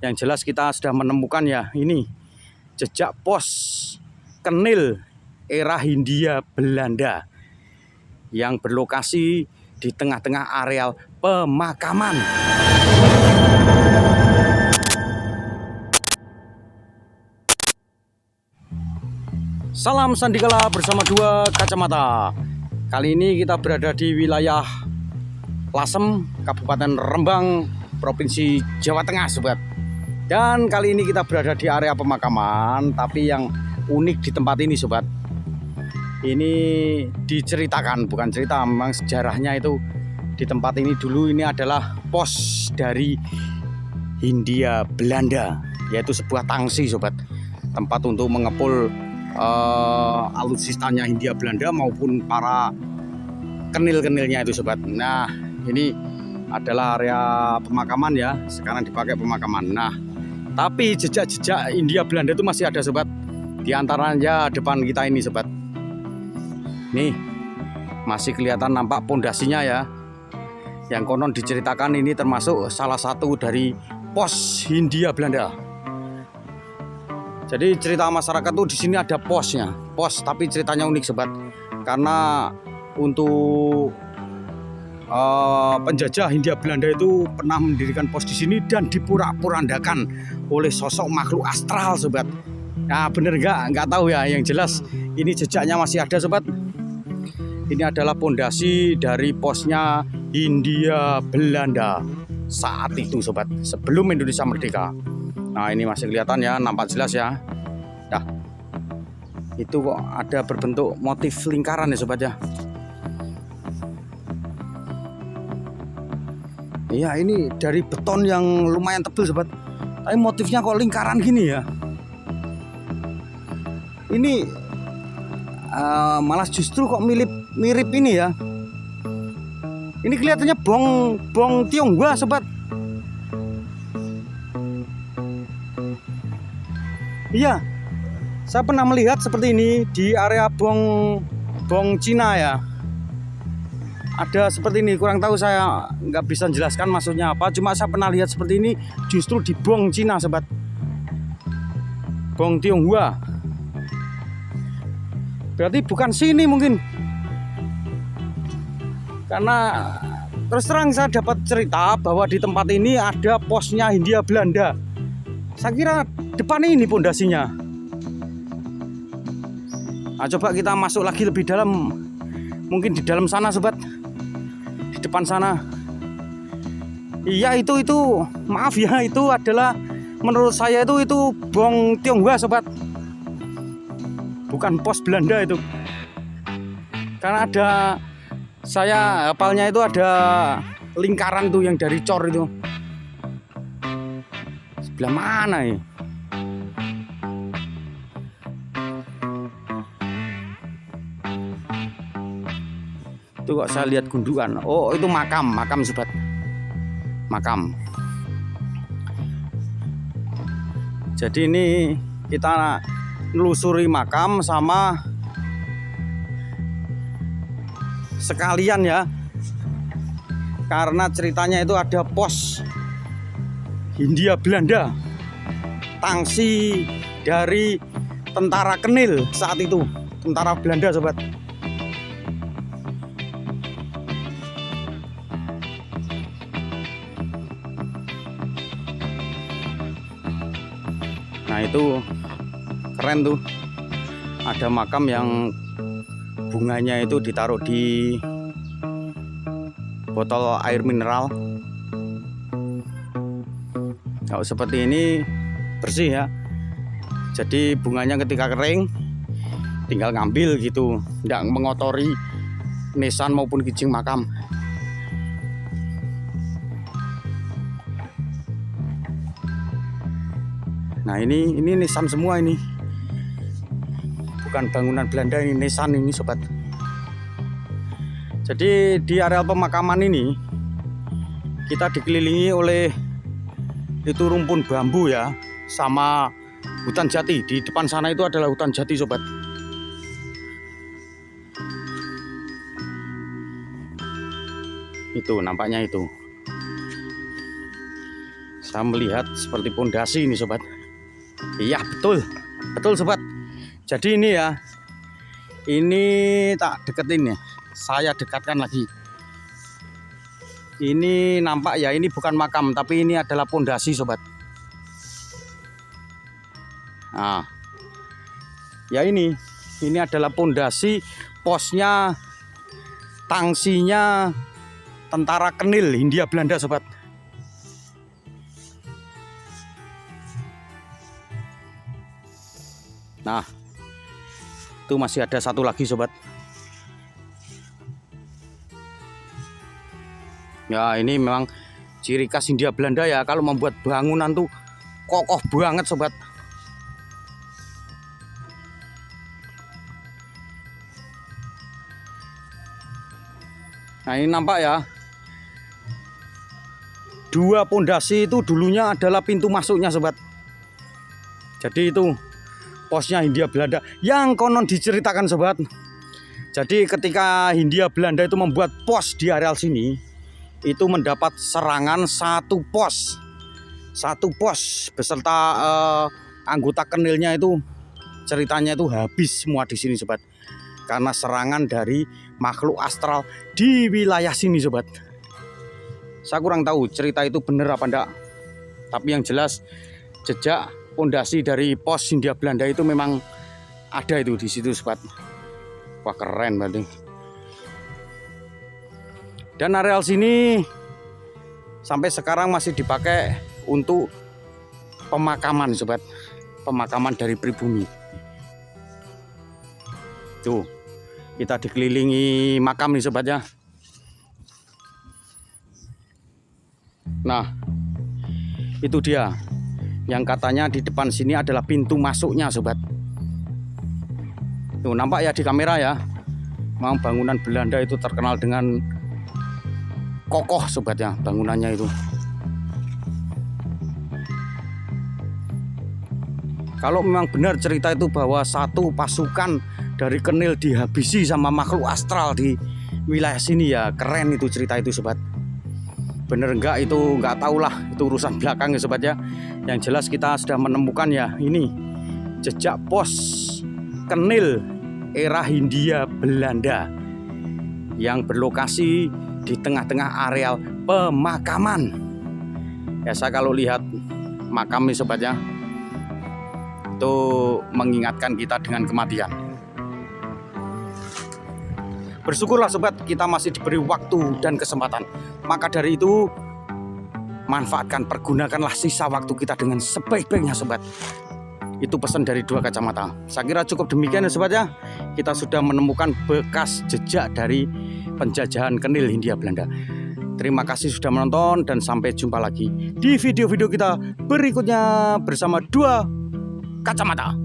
Yang jelas kita sudah menemukan ya, ini jejak pos Kenil era Hindia Belanda yang berlokasi di tengah-tengah areal pemakaman. Salam Sandikala bersama dua kacamata. Kali ini kita berada di wilayah Lasem, Kabupaten Rembang, Provinsi Jawa Tengah, sobat. Dan kali ini kita berada di area pemakaman, tapi yang unik di tempat ini, sobat. Ini diceritakan, bukan cerita, memang sejarahnya itu di tempat ini dulu ini adalah pos dari Hindia Belanda, yaitu sebuah tangsi, sobat. Tempat untuk mengepul alutsistanya Hindia Belanda maupun para kenil-kenilnya itu, sobat. Nah, ini adalah area pemakaman ya, sekarang dipakai pemakaman. Nah, tapi jejak-jejak Hindia Belanda itu masih ada, sobat. Di antaranya depan kita ini, sobat. Nih, masih kelihatan nampak pondasinya ya. Yang konon diceritakan ini termasuk salah satu dari pos Hindia Belanda. Jadi cerita masyarakat tuh di sini ada posnya, pos, tapi ceritanya unik, sobat. Karena untuk penjajah Hindia Belanda itu pernah mendirikan pos di sini dan diporak-porandakan oleh sosok makhluk astral, sobat. Nah, bener nggak tahu ya. Yang jelas ini jejaknya masih ada, sobat. Ini adalah pondasi dari posnya Hindia Belanda saat itu, sobat, sebelum Indonesia merdeka. Nah, ini masih kelihatan ya, nampak jelas ya. Nah, itu kok ada berbentuk motif lingkaran ya, sobat ya. Iya, ini dari beton yang lumayan tebal, sobat. Tapi motifnya kok lingkaran gini ya. Ini malah justru kok mirip ini ya. Ini kelihatannya bong Tionghoa, sobat. Iya, saya pernah melihat seperti ini di area bong Cina ya. Ada seperti ini, kurang tahu, saya nggak bisa menjelaskan maksudnya apa. Cuma saya pernah lihat seperti ini justru di bong Cina, sobat. Bong Tionghoa. Berarti bukan sini mungkin. Karena terus terang saya dapat cerita bahwa di tempat ini ada posnya Hindia Belanda. Saya kira depan ini pondasinya. Nah, coba kita masuk lagi lebih dalam. Mungkin di dalam sana, sobat. Di depan sana. Iya, itu maaf ya, itu adalah menurut saya itu bong Tionghoa, sobat. Bukan pos Belanda itu. Karena ada, saya hafalnya itu ada lingkaran tuh yang dari cor itu. Sebelah mana ya? Itu kok saya lihat gundukan. Oh, itu makam, sobat. Makam. Jadi ini kita nelusuri makam sama sekalian ya. Karena ceritanya itu ada pos Hindia Belanda, tangsi dari tentara Kenil saat itu, tentara Belanda, sobat. Nah, itu keren tuh, ada makam yang bunganya itu ditaruh di botol air mineral. Kalau seperti ini bersih ya. Jadi bunganya ketika kering tinggal ngambil gitu, tidak mengotori nisan maupun kijing makam. Nah, ini nisan semua ini. Bukan bangunan Belanda, ini nisan ini, sobat. Jadi di area pemakaman ini kita dikelilingi oleh itu rumpun bambu ya, sama hutan jati. Di depan sana itu adalah hutan jati, sobat. Itu nampaknya itu. Saya melihat seperti pondasi ini sobat. Iya betul sobat. Jadi ini ya, ini tak deketin ya, saya dekatkan lagi. Ini nampak ya, ini bukan makam tapi ini adalah pondasi sobat. Nah ya, ini adalah pondasi posnya, tangsinya tentara Kenil Hindia Belanda sobat. Nah, itu masih ada satu lagi sobat. Ya, ini memang ciri khas Hindia Belanda ya, kalau membuat bangunan tuh kokoh banget sobat. Nah, ini nampak ya, dua pondasi itu dulunya adalah pintu masuknya sobat. Jadi itu posnya Hindia Belanda yang konon diceritakan sobat. Jadi ketika Hindia Belanda itu membuat pos di areal sini, itu mendapat serangan satu pos beserta anggota Kenilnya itu, ceritanya itu habis semua di sini sobat, karena serangan dari makhluk astral di wilayah sini sobat. Saya kurang tahu cerita itu benar apa enggak, tapi yang jelas jejak pondasi dari pos Hindia Belanda itu memang ada itu di situ sobat. Wah keren banget. Dan areal sini sampai sekarang masih dipakai untuk pemakaman sobat, pemakaman dari pribumi. Tuh, kita dikelilingi makam nih sobat ya. Nah, itu dia yang katanya di depan sini adalah pintu masuknya sobat. Tuh nampak ya di kamera ya, memang bangunan Belanda itu terkenal dengan kokoh sobat ya, bangunannya itu. Kalau memang benar cerita itu bahwa satu pasukan dari Kenil dihabisi sama makhluk astral di wilayah sini ya, keren itu cerita itu sobat. Bener enggak itu enggak tahulah, itu urusan belakang ya sobat ya. Yang jelas kita sudah menemukan ya, ini jejak pos Kenil era Hindia Belanda yang berlokasi di tengah-tengah areal pemakaman. Ya saya kalau lihat makam ini sobat ya, itu mengingatkan kita dengan kematian. Bersyukurlah sobat, kita masih diberi waktu dan kesempatan. Maka dari itu, manfaatkan, pergunakanlah sisa waktu kita dengan sebaik-baiknya sobat. Itu pesan dari Dua Kacamata. Saya kira cukup demikian ya sobat ya. Kita sudah menemukan bekas jejak dari penjajahan Kenil Hindia Belanda. Terima kasih sudah menonton dan sampai jumpa lagi di video-video kita berikutnya bersama Dua Kacamata.